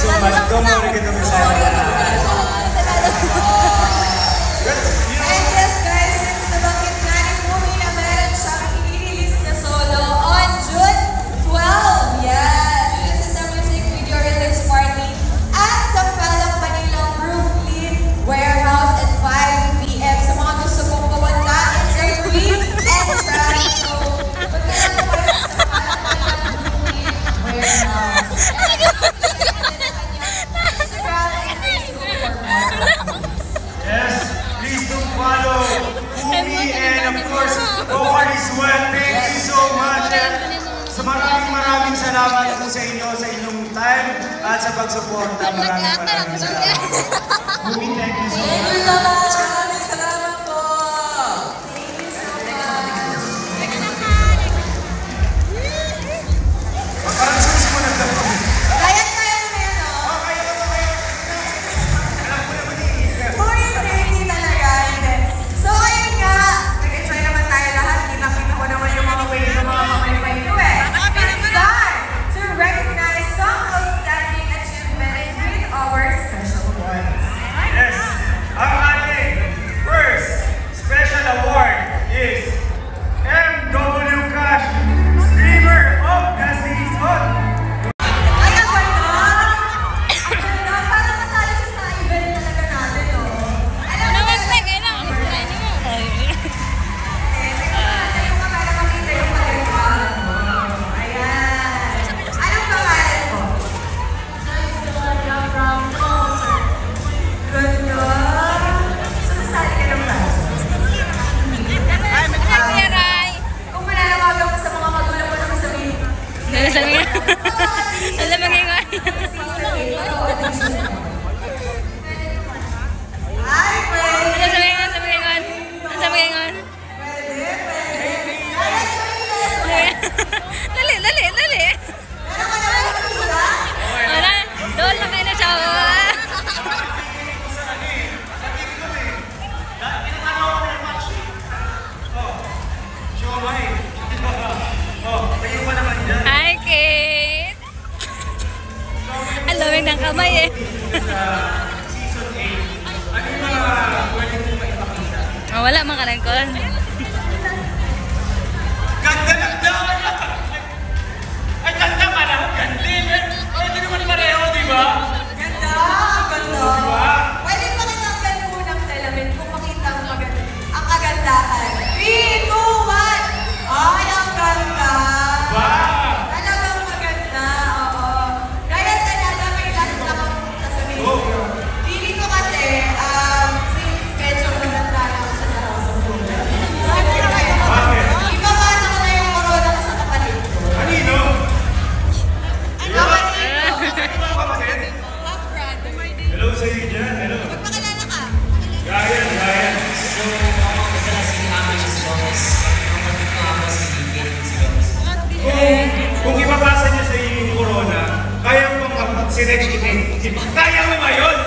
so much. Don't worry, kita masaya na. And yes guys, since nabanggit na ni Fumi na meron siyang i-release na solo on June 12. Yes, this is a music video release party at Sampalang Manilang Brooklyn Warehouse at 5 p.m. Sa mga gusto kong pumunta, it's a free entrance. So, punta lang po kayo sa Sampalang Manilang Brooklyn Warehouse. Yes, please do follow Fumi and of course, Bokar is well. Thank you so much. And sa maraming salamat po sa inyo, sa inyong time at sa pagsuporta. Maraming salamat. Fumi, thank you so much. Thank you so much. Maraming salamat po. Thank you so much. Parang susunod na po. Kaya mo na yan, no? Alam ko naman eh. Hindi talaga. Hindi. So, ayun nga. Nag-enjoy naman tayo lahat. Kita-kita ko naman yung mga way ng mga kamay-may nyo eh. It's time to recognize some outstanding achievements with our special awards. Yes, ang ating first special award is MW Cash Streamer of the Season. Ay, ang ganda! Ang ganda! Parang masali siya sa event talaga natin, no? Alam mo, para makita yung pag-iwan mo. Ayan. Anong pangalan mo? Ganda! Sumasali ka ng ba? Kung mananawagan mo sa mga magulang mo na sasabihin, ay, pwede! Pwede, pwede! Dali. Meron ka naman yung pagkula? Wala, doon na kayo na siya. Hi, Kate! Ang lamig ng kamay eh. Season 8, ano yung mga pwede kong maipakita? Oh, wala mga kalangkon. Ganda ng daon! Ay, ganda ka lang! Ganda! Pwede naman pareho, di ba? Ganda! Ganda! Pwede pa kitang ganun ng salamin kung makita ang kagandahan. 3, 2, 1! Ay, ang ganda! Talagang maganda, oo. Dahil talaga may last na kang pumunta sa video. Feeling ko kasi, since medyo maganda na ako sa Narasa Bulla. Ipapasok ko na yung corona ko sa kapatid ko. Kanino? Kapatid ko. Hello sa iyo dyan, hello. Magpakilala ka. Ryan. So, ako kasi na si Amy si Gomez. Ang kapit ko ako si Kate si Gomez. Kung ipapasa niya sa iyo yung corona, kaya mo bang si Rex Kaya mo ba yun?